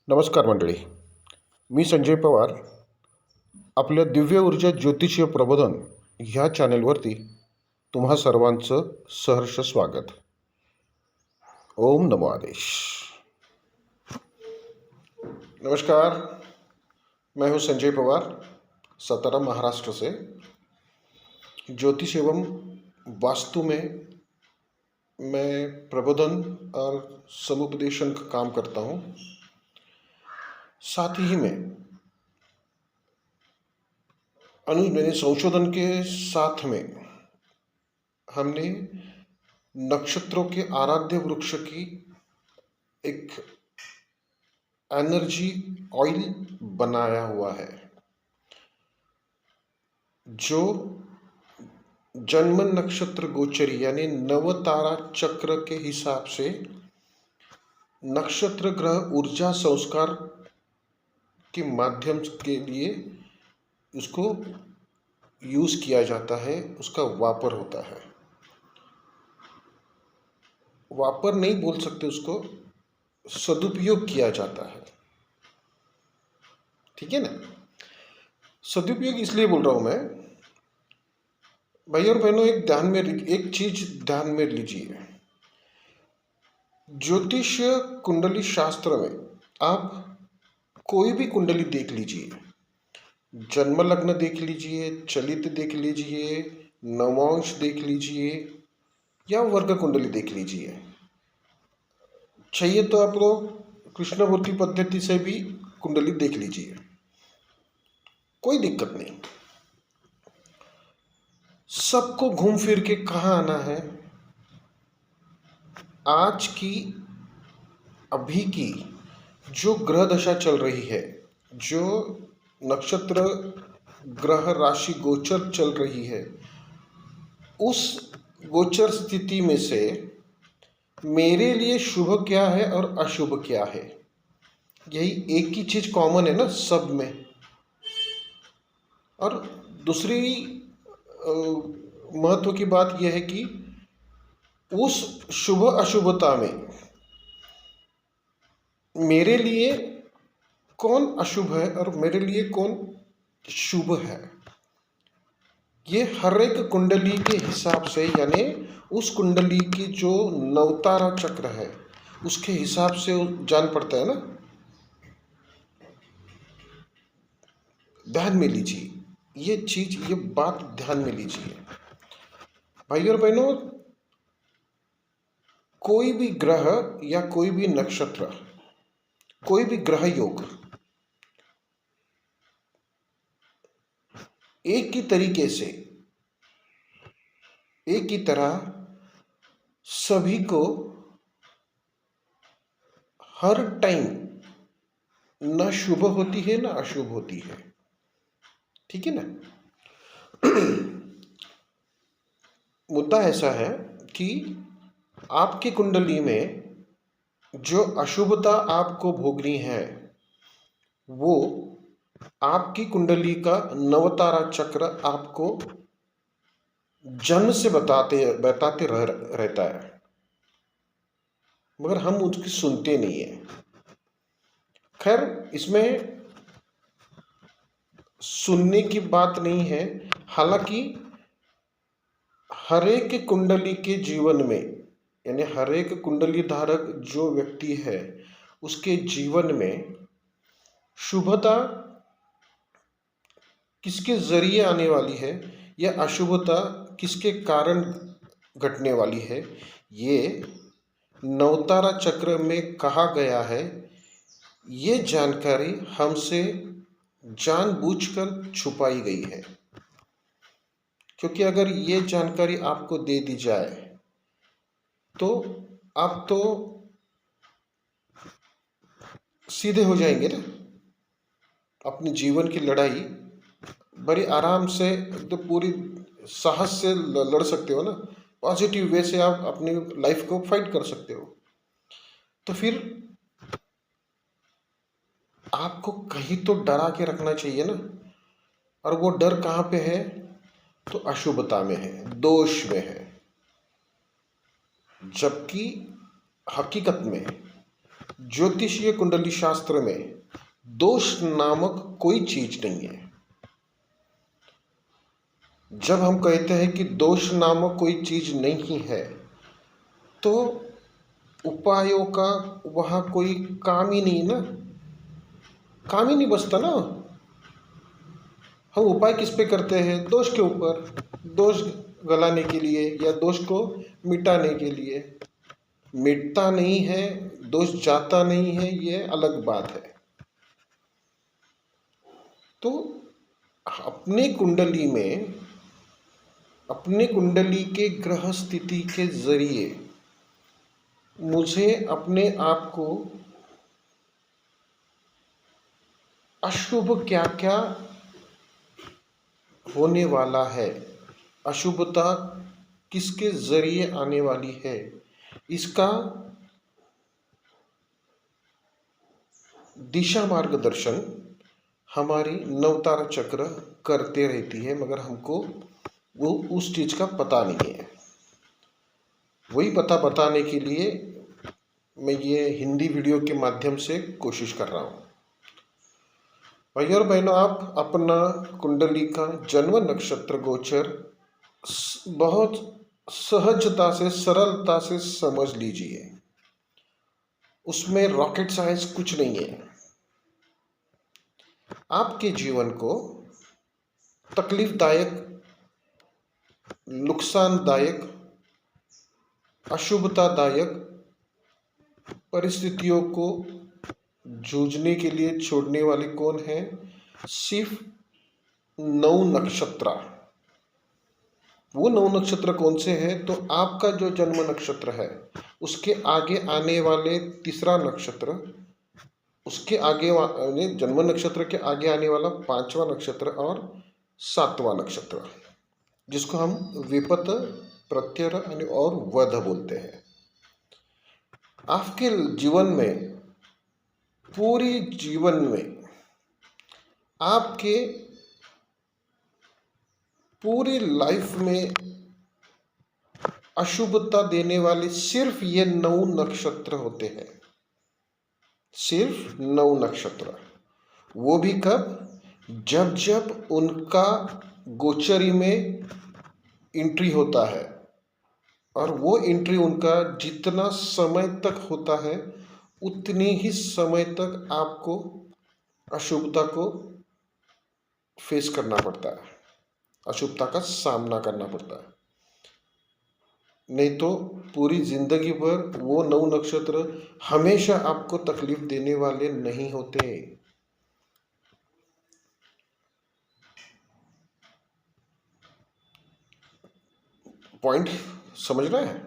नमस्कार मंडळी. मी संजय पवार. आपल्या दिव्य ऊर्जा ज्योतिषीय प्रबोधन ह्या चॅनेलवरती तुम्हा सर्वांचं सहर्ष स्वागत. ओम नमो आदेश. नमस्कार, मैं हूँ संजय पवार, सतारा महाराष्ट्र से. ज्योतिष एवं वास्तु में मैं प्रबोधन और समुपदेशन का काम करता हूँ. साथ ही में संशोधन के साथ में हमने नक्षत्रों के आराध्य वृक्ष की एक एनर्जी ऑयल बनाया हुआ है, जो जन्म नक्षत्र गोचरी यानी नवतारा चक्र के हिसाब से नक्षत्र ग्रह ऊर्जा संस्कार के माध्यम के लिए उसको यूज किया जाता है, उसका वापर होता है. वापर नहीं बोल सकते उसको, सदुपयोग किया जाता है. ठीक है ना. सदुपयोग इसलिए बोल रहा हूं मैं, भाई और बहनों, एक चीज ध्यान में लीजिए. ज्योतिष कुंडली शास्त्र में आप कोई भी कुंडली देख लीजिए, जन्म लग्न देख लीजिए, चलित देख लीजिए, नवांश देख लीजिए या वर्ग कुंडली देख लीजिए. चाहिए तो आप लोग कृष्णमूर्ति पद्धति से भी कुंडली देख लीजिए, कोई दिक्कत नहीं. सबको घूम फिर के कहाँ आना है? आज की अभी की जो ग्रह दशा चल रही है, जो नक्षत्र ग्रह राशि गोचर चल रही है, उस गोचर स्थिति में से मेरे लिए शुभ क्या है और अशुभ क्या है, यही एक ही चीज कॉमन है ना सब में. और दूसरी महत्व की बात यह है कि उस शुभ अशुभता में मेरे लिए कौन अशुभ है और मेरे लिए कौन शुभ है, ये हर एक कुंडली के हिसाब से, यानी उस कुंडली की जो नवतारा चक्र है उसके हिसाब से जान पड़ता है ना. ध्यान में लीजिए ये बात ध्यान में लीजिए भाई और बहनों. कोई भी ग्रह या कोई भी नक्षत्र, कोई भी ग्रह योग एक ही तरीके से, एक ही तरह सभी को हर टाइम न शुभ होती है न अशुभ होती है. ठीक है ना. मुद्दा ऐसा है कि आपकी कुंडली में जो अशुभता आपको भोगनी है वो आपकी कुंडली का नवतारा चक्र आपको जन्म से बताते रहता है, मगर हम उसकी सुनते नहीं है. खैर, इसमें सुनने की बात नहीं है. हालांकि हर एक कुंडली के जीवन में, यानी हर एक कुंडली धारक जो व्यक्ति है उसके जीवन में शुभता किसके जरिए आने वाली है या अशुभता किसके कारण घटने वाली है, ये नवतारा चक्र में कहा गया है. ये जानकारी हमसे जानबूझकर छुपाई गई है, क्योंकि अगर ये जानकारी आपको दे दी जाए तो आप तो सीधे हो जाएंगे ना. अपने जीवन की लड़ाई बड़ी आराम से, तो पूरी साहस से लड़ सकते हो ना. पॉजिटिव वे से आप अपनी लाइफ को फाइट कर सकते हो. तो फिर आपको कहीं तो डरा के रखना चाहिए ना. और वो डर कहाँ पे है? तो अशुभता में है, दोष में है. जबकि हकीकत में ज्योतिषीय कुंडली शास्त्र में दोष नामक कोई चीज नहीं है। जब हम कहते हैं कि दोष नामक कोई चीज नहीं है, तो उपायों का वहाँ कोई काम ही नहीं ना, काम ही नहीं बचता ना। हम उपाय किस पे करते हैं? दोष के ऊपर, दोष गलाने के लिए या दोष को मिटाने के लिए। मिटता नहीं है, दोष जाता नहीं है, ये अलग बात है। तो अपनी कुंडली में, अपनी कुंडली के ग्रह स्थिति के जरिए मुझे अपने आप को अशुभ क्या क्या होने वाला है, अशुभता किसके जरिए आने वाली है, इसका दिशा मार्गदर्शन हमारी नवतारा चक्र करते रहती है, मगर हमको वो उस चीज का पता नहीं है। वही पता बताने के लिए मैं ये हिंदी वीडियो के माध्यम से कोशिश कर रहा हूँ। भाई और बहनों, आप अपना कुंडली का जन्म नक्षत्र गोचर बहुत सहजता से, सरलता से समझ लीजिए। उसमें रॉकेट साइंस कुछ नहीं है। आपके जीवन को तकलीफदायक, नुकसानदायक, अशुभतादायक परिस्थितियों को जूझने के लिए छोड़ने वाले कौन है? सिर्फ 9 नक्षत्र। वो 9 नक्षत्र कौन से हैं? तो आपका जो जन्म नक्षत्र है, उसके आगे आने वाले तीसरा नक्षत्र, उसके आगे जन्म नक्षत्र के आगे आने वाला 5वां नक्षत्र और 7वां नक्षत्र, जिसको हम विपत, प्रत्यय और वध बोलते हैं। आपके जीवन में, पूरी जीवन में, आपके पूरी लाइफ में अशुभता देने वाले सिर्फ ये 9 नक्षत्र होते हैं। सिर्फ 9 नक्षत्र। वो भी कब? जब जब उनका गोचरी में एंट्री होता है, और वो एंट्री उनका जितना समय तक होता है, उतनी ही समय तक आपको अशुभता को फेस करना पड़ता है, अशुभता का सामना करना पड़ता है। नहीं तो पूरी जिंदगी भर वो 9 नक्षत्र हमेशा आपको तकलीफ देने वाले नहीं होते। पॉइंट समझ रहे हैं?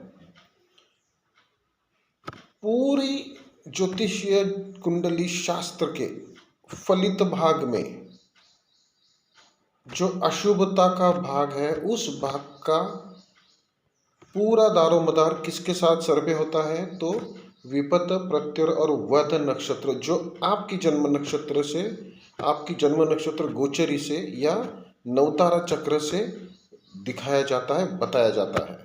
पूरी ज्योतिषीय कुंडली शास्त्र के फलित भाग में जो अशुभता का भाग है, उस भाग का पूरा दारोमदार किसके साथ सर पे होता है? तो विपत, प्रत्यय और वध नक्षत्र, जो आपकी जन्म नक्षत्र से, आपकी जन्म नक्षत्र गोचरी से या नवतारा चक्र से दिखाया जाता है, बताया जाता है।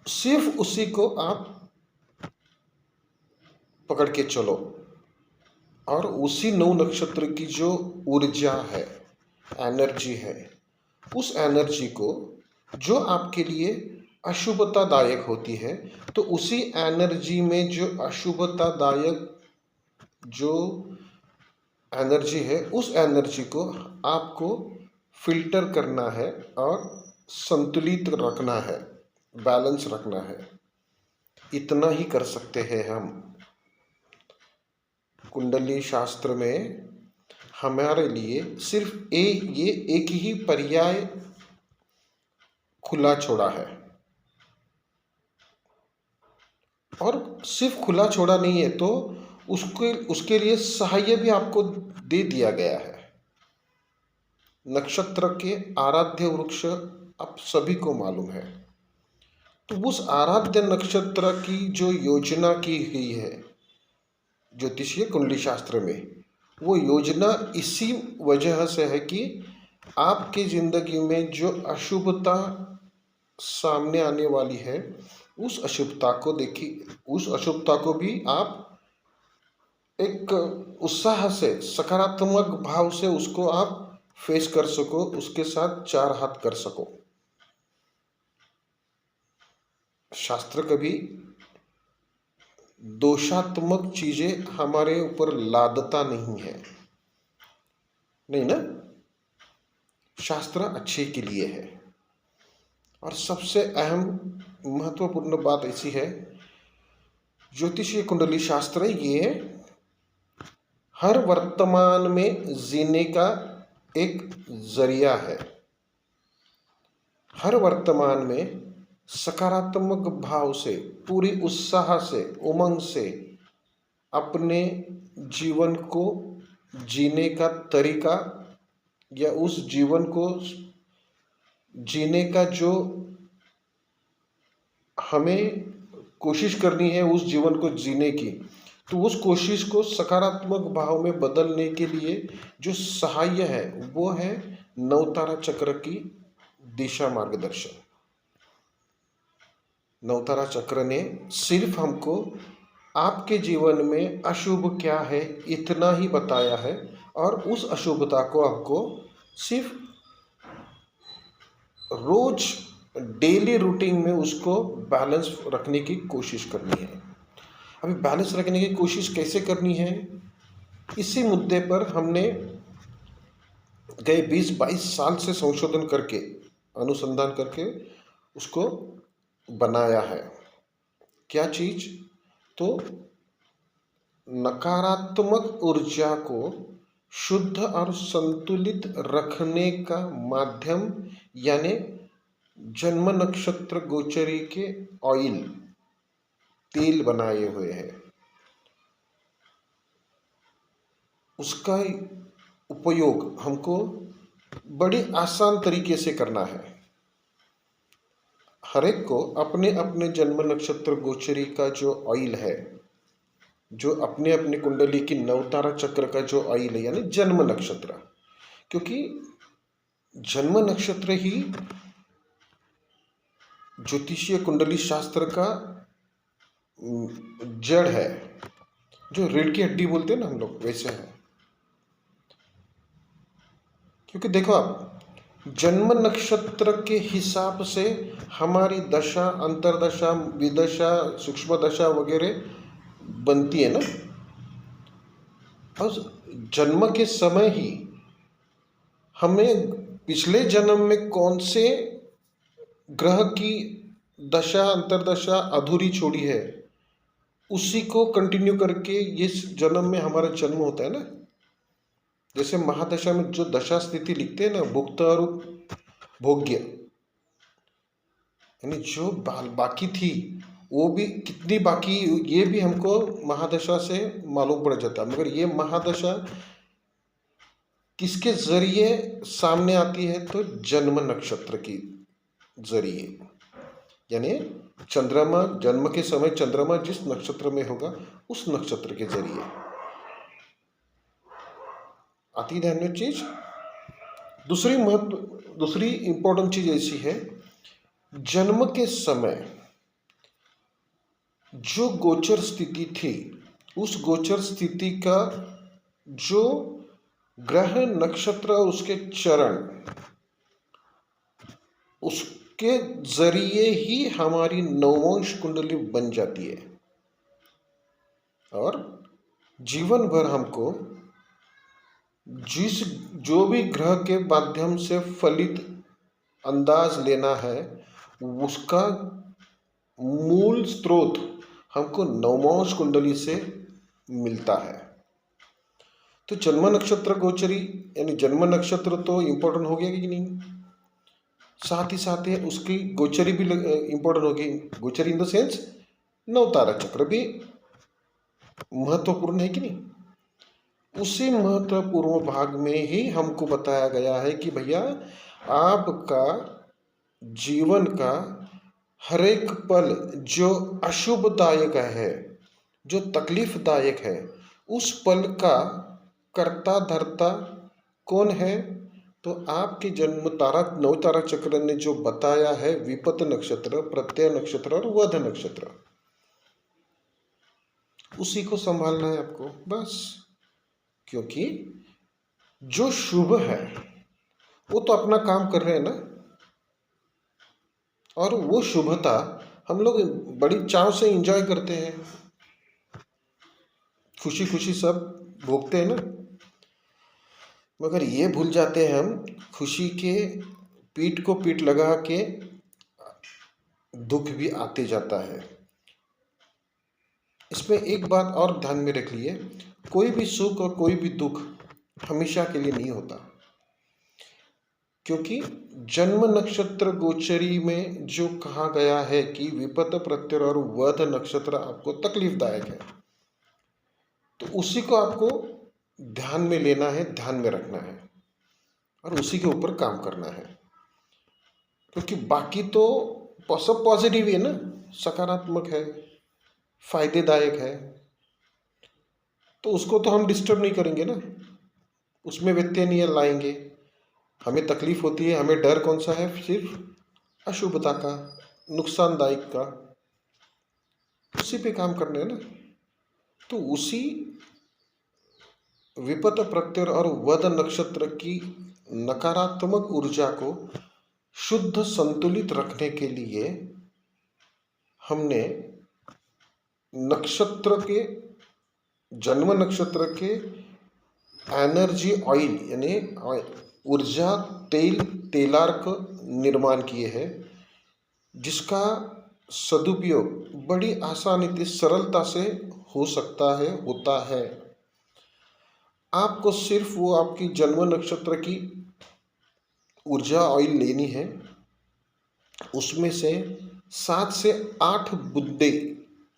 सिर्फ उसी को आप पकड़ के चलो, और उसी 9 नक्षत्र की जो ऊर्जा है, एनर्जी है, उस एनर्जी को जो आपके लिए अशुभतादायक होती है, तो उसी एनर्जी में जो अशुभतादायक जो एनर्जी है, उस एनर्जी को आपको फिल्टर करना है और संतुलित रखना है, बैलेंस रखना है। इतना ही कर सकते हैं हम। कुंडली शास्त्र में हमारे लिए सिर्फ ये एक ही पर्याय खुला छोड़ा है, और सिर्फ खुला छोड़ा नहीं है, तो उसके लिए सहाय भी आपको दे दिया गया है। नक्षत्र के आराध्य वृक्ष आप सभी को मालूम है, तो उस आराध्य नक्षत्र की जो योजना की गई है ज्योतिषीय कुंडली शास्त्र में, वो योजना इसी वजह से है कि आपकी जिंदगी में जो अशुभता सामने आने वाली है, उस अशुभता को देखिए, उस अशुभता को भी आप एक उत्साह से, सकारात्मक भाव से उसको आप फेस कर सको, उसके साथ चार हाथ कर सको। शास्त्र कभी दोषात्मक चीजें हमारे ऊपर लादता नहीं है, नहीं ना। शास्त्र अच्छे के लिए है। और सबसे अहम महत्वपूर्ण बात ऐसी है, ज्योतिषीय कुंडली शास्त्र ये हर वर्तमान में जीने का एक जरिया है। हर वर्तमान में सकारात्मक भाव से, पूरी उत्साह से, उमंग से अपने जीवन को जीने का तरीका या उस जीवन को जीने का जो हमें कोशिश करनी है उस जीवन को जीने की, तो उस कोशिश को सकारात्मक भाव में बदलने के लिए जो सहाय है वो है नवतारा चक्र की दिशा मार्गदर्शन। नवतारा चक्र ने सिर्फ हमको आपके जीवन में अशुभ क्या है इतना ही बताया है, और उस अशुभता को आपको सिर्फ रोज डेली रूटीन में उसको बैलेंस रखने की कोशिश करनी है। अभी बैलेंस रखने की कोशिश कैसे करनी है, इसी मुद्दे पर हमने गए 20-22 साल से संशोधन करके, अनुसंधान करके उसको बनाया है। क्या चीज? तो नकारात्मक ऊर्जा को शुद्ध और संतुलित रखने का माध्यम, यानी जन्म नक्षत्र गोचरी के ऑयल, तेल बनाए हुए हैं, उसका उपयोग हमको बड़ी आसान तरीके से करना है। हर एक को अपने अपने जन्म नक्षत्र गोचरी का जो ऑयल है, जो अपने अपने कुंडली की नवतारा चक्र का जो ऑयल है, यानी जन्म नक्षत्र, क्योंकि जन्म नक्षत्र ही ज्योतिषीय कुंडली शास्त्र का जड़ है। जो रीढ़ की हड्डी बोलते हैं ना हम लोग, वैसे है। क्योंकि देखो आप, जन्म नक्षत्र के हिसाब से हमारी दशा, अंतरदशा, विदशा, सूक्ष्म दशा वगैरह बनती है ना। और जन्म के समय ही हमें पिछले जन्म में कौन से ग्रह की दशा, अंतरदशा अधूरी छोड़ी है, उसी को कंटिन्यू करके इस जन्म में हमारा जन्म होता है ना। जैसे महादशा में जो दशा स्थिति लिखते हैं ना, भुक्त और भोग्य, यानी जो बाकी थी वो भी कितनी बाकी, ये भी हमको महादशा से मालूम पड़ जाता है। मगर ये महादशा किसके जरिए सामने आती है? तो जन्म नक्षत्र की जरिए, यानी चंद्रमा, जन्म के समय चंद्रमा जिस नक्षत्र में होगा उस नक्षत्र के जरिए आती। ध्यान में चीज दूसरी इंपॉर्टेंट चीज ऐसी है, जन्म के समय जो गोचर स्थिति थी, उस गोचर स्थिति का जो ग्रह, नक्षत्र, उसके चरण, उसके जरिए ही हमारी नववंश कुंडली बन जाती है। और जीवन भर हमको जो भी ग्रह के माध्यम से फलित अंदाज लेना है, उसका मूल स्रोत हमको नववंश कुंडली से मिलता है। तो जन्म नक्षत्र गोचरी, यानी जन्म नक्षत्र तो इंपॉर्टेंट हो गया कि नहीं, साथ ही साथ है उसकी गोचरी भी इंपॉर्टेंट होगी। गोचरी इन द सेंस नवतारा चक्र भी महत्वपूर्ण है कि नहीं। उसी महत्वपूर्ण भाग में ही हमको बताया गया है कि भैया, आपका जीवन का हर एक पल जो अशुभदायक है, जो तकलीफदायक है, उस पल का कर्ता धर्ता कौन है? तो आपके जन्म तारा नवतारा चक्र ने जो बताया है विपत नक्षत्र, प्रत्यय नक्षत्र और वध नक्षत्र, उसी को संभालना है आपको बस। क्योंकि जो शुभ है वो तो अपना काम कर रहे हैं ना, और वो शुभता हम लोग बड़ी चाव से एंजॉय करते हैं, खुशी खुशी सब भोगते हैं ना। मगर ये भूल जाते हैं हम, खुशी के पीठ को पीठ लगा के दुख भी आते जाता है। इसमें एक बात और ध्यान में रख लिए, कोई भी सुख और कोई भी दुख हमेशा के लिए नहीं होता। क्योंकि जन्म नक्षत्र गोचरी में जो कहा गया है कि विपत प्रत्यय और वध नक्षत्र आपको तकलीफदायक है, तो उसी को आपको ध्यान में लेना है, ध्यान में रखना है और उसी के ऊपर काम करना है। क्योंकि बाकी तो सब पॉजिटिव है ना, सकारात्मक है, फायदेदायक है, तो उसको तो हम डिस्टर्ब नहीं करेंगे ना, उसमें व्यत्यय नहीं लाएंगे। हमें तकलीफ होती है, हमें डर कौन सा है, सिर्फ अशुभता का, नुकसानदायक का, उसी पे काम करना है ना। तो उसी विपत प्रत्यय और वध नक्षत्र की नकारात्मक ऊर्जा को शुद्ध संतुलित रखने के लिए हमने नक्षत्र के, जन्म नक्षत्र के एनर्जी ऑयल यानी ऊर्जा तेल, तेलार्क निर्माण किए हैं, जिसका सदुपयोग बड़ी आसानी से, सरलता से हो सकता है, होता है। आपको सिर्फ वो आपकी जन्म नक्षत्र की ऊर्जा ऑयल लेनी है, उसमें से 7 से 8 बूंदे,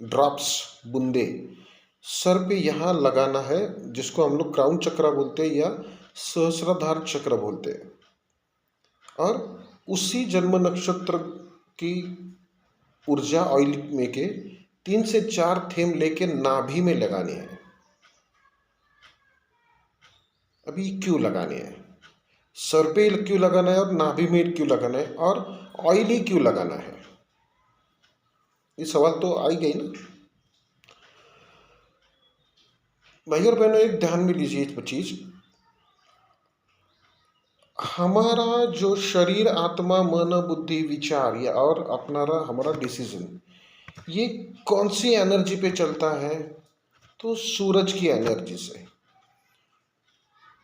ड्रॉप्स, बूंदे सर पे यहाँ लगाना है, जिसको हम लोग क्राउन चक्र बोलते हैं या सहस्राधार चक्र बोलते हैं। और उसी जन्म नक्षत्र की ऊर्जा ऑयल में के 3 से 4 थेम लेके नाभि में लगाने हैं। अभी क्यों लगाने हैं, सर पे क्यों लगाना है और नाभि में क्यों लगाना है और ऑयली क्यों लगाना है, ये सवाल तो आ ही गई ना। भाई और बहनों, एक ध्यान में लीजिए इस चीज, हमारा जो शरीर, आत्मा, मन, बुद्धि, विचार या और अपना हमारा डिसीजन, ये कौन सी एनर्जी पे चलता है, तो सूरज की एनर्जी से।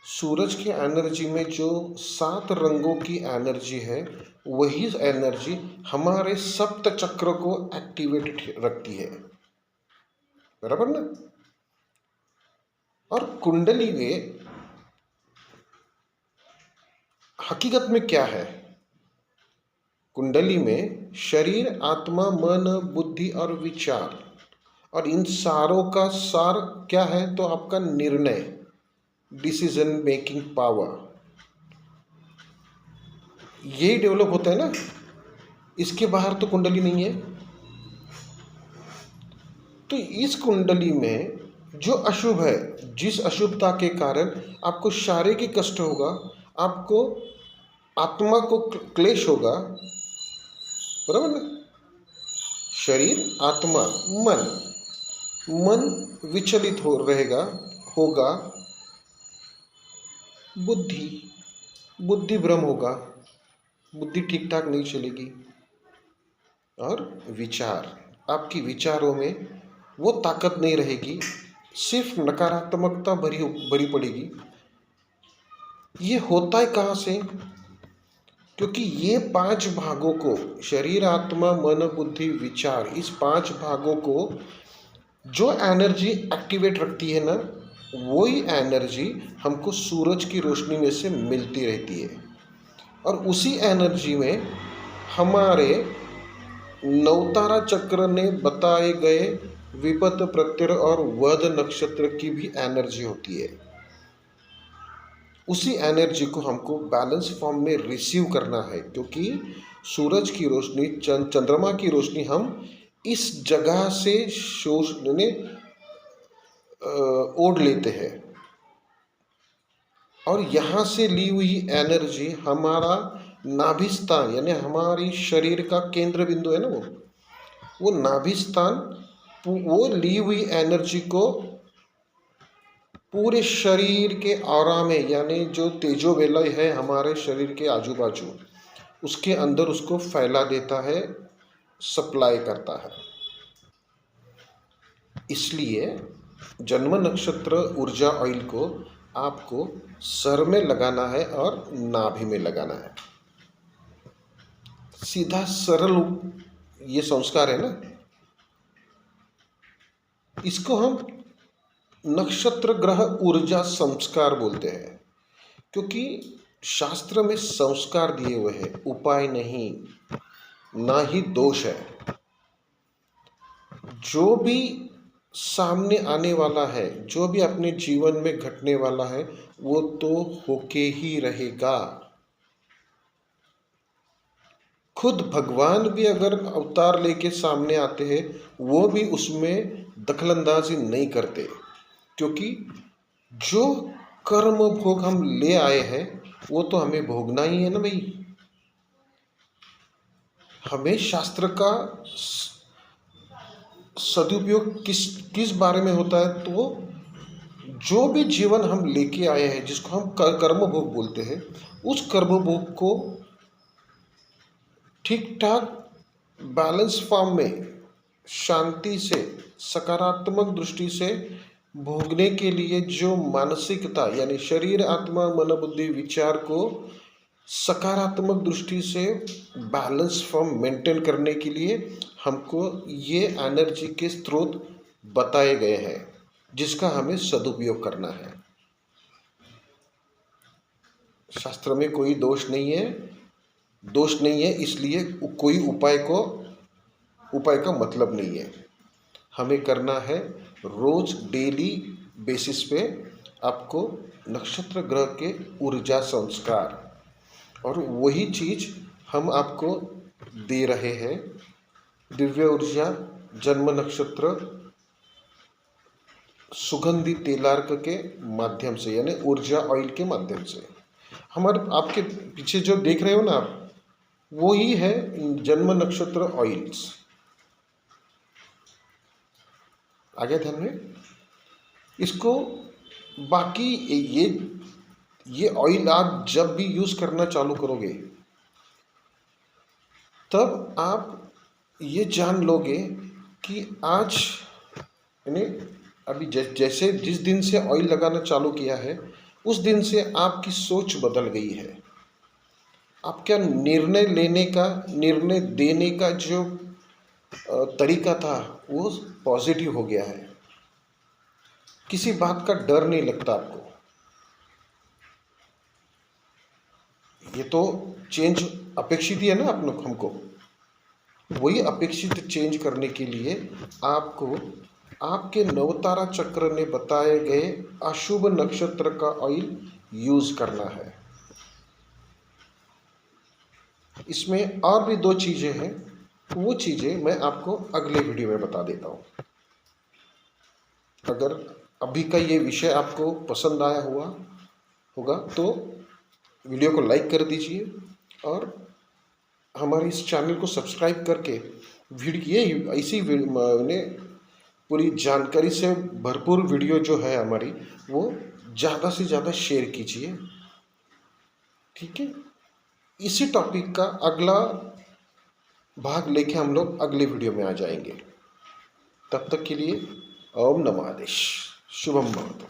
सूरज की एनर्जी में जो 7 रंगों की एनर्जी है, वही एनर्जी हमारे सप्त चक्र को एक्टिवेट रखती है, बराबर ना। और कुंडली में हकीकत में क्या है, कुंडली में शरीर, आत्मा, मन, बुद्धि और विचार, और इन सारों का सार क्या है, तो आपका निर्णय, डिसीजन मेकिंग पावर, ये डेवलप होता है ना, इसके बाहर तो कुंडली नहीं है। तो इस कुंडली में जो अशुभ है, जिस अशुभता के कारण आपको शारीरिक कष्ट होगा, आपको आत्मा को क्लेश होगा, बराबर ना। शरीर, आत्मा, मन विचलित हो रहेगा, होगा, बुद्धि भ्रम होगा, बुद्धि ठीक ठाक नहीं चलेगी, और विचार, आपकी विचारों में वो ताकत नहीं रहेगी, सिर्फ नकारात्मकता भरी पड़ेगी। ये होता है कहाँ से, क्योंकि ये 5 भागों को, शरीर, आत्मा, मन, बुद्धि, विचार, इस 5 भागों को जो एनर्जी एक्टिवेट रखती है ना, वही एनर्जी हमको सूरज की रोशनी में से मिलती रहती है। और उसी एनर्जी में हमारे नवतारा चक्र ने बताए गए विपत प्रत्यय और वध नक्षत्र की भी एनर्जी होती है। उसी एनर्जी को हमको बैलेंस फॉर्म में रिसीव करना है, क्योंकि सूरज की रोशनी, चंद्रमा की रोशनी हम इस जगह से ओढ़ लेते हैं, और यहाँ से ली हुई एनर्जी हमारा नाभि स्थान यानी हमारी शरीर का केंद्र बिंदु है ना, वो नाभि स्थान, वो ली हुई एनर्जी को पूरे शरीर के ऑरा में, यानी जो तेजो वलय है हमारे शरीर के आजू बाजू, उसके अंदर उसको फैला देता है, सप्लाई करता है। इसलिए जन्म नक्षत्र ऊर्जा ऑयल को आपको सर में लगाना है और नाभि में लगाना है। सीधा सरल ये संस्कार है ना, इसको हम नक्षत्र ग्रह ऊर्जा संस्कार बोलते हैं, क्योंकि शास्त्र में संस्कार दिए हुए हैं, उपाय नहीं, ना ही दोष है। जो भी सामने आने वाला है, जो भी अपने जीवन में घटने वाला है, वो तो होके ही रहेगा। खुद भगवान भी अगर अवतार लेके सामने आते हैं, वो भी उसमें दखलंदाजी नहीं करते, क्योंकि जो कर्म भोग हम ले आए हैं वो तो हमें भोगना ही है ना भाई। हमें शास्त्र का सदुपयोग किस बारे में होता है, तो जो भी जीवन हम लेके आए हैं, जिसको हम कर्म भोग बोलते हैं, उस कर्म भोग को ठीक ठाक बैलेंस फॉर्म में शांति से, सकारात्मक दृष्टि से भोगने के लिए जो मानसिकता यानी शरीर आत्मा मन बुद्धि विचार को सकारात्मक दृष्टि से बैलेंस फॉर्म मेंटेन करने के लिए हमको ये एनर्जी के स्रोत बताए गए हैं, जिसका हमें सदुपयोग करना है। शास्त्र में कोई दोष नहीं है, इसलिए कोई उपाय का मतलब नहीं है। हमें करना है रोज डेली बेसिस पे आपको नक्षत्र ग्रह के ऊर्जा संस्कार, और वही चीज हम आपको दे रहे हैं दिव्य ऊर्जा जन्म नक्षत्र सुगंधी तेलार्क के माध्यम से, यानी ऊर्जा ऑयल के माध्यम से। हमारे आपके पीछे जो देख रहे हो ना आप, वो ही है जन्म नक्षत्र ऑयल्स। आगे ध्यान में, इसको बाकी ये ऑयल आप जब भी यूज करना चालू करोगे, तब आप ये जान लोगे कि आज यानी अभी जैसे जिस दिन से ऑयल लगाना चालू किया है, उस दिन से आपकी सोच बदल गई है। आपका निर्णय देने का जो तरीका था वो पॉजिटिव हो गया है। किसी बात का डर नहीं लगता आपको। ये तो चेंज अपेक्षित ही है ना आप लोग हमको। वही अपेक्षित चेंज करने के लिए आपको आपके नवतारा चक्र ने बताए गए अशुभ नक्षत्र का ऑयल यूज करना है। इसमें और भी 2 चीजें हैं, वो चीजें मैं आपको अगले वीडियो में बता देता हूँ। अगर अभी का ये विषय आपको पसंद आया होगा तो वीडियो को लाइक कर दीजिए, और हमारे इस चैनल को सब्सक्राइब करके ऐसी पूरी जानकारी से भरपूर वीडियो जो है हमारी, वो ज़्यादा से ज़्यादा शेयर कीजिए। ठीक है, इसी टॉपिक का अगला भाग लेके हम लोग अगले वीडियो में आ जाएंगे। तब तक के लिए ओम नमः आदेश, शुभम भवतु।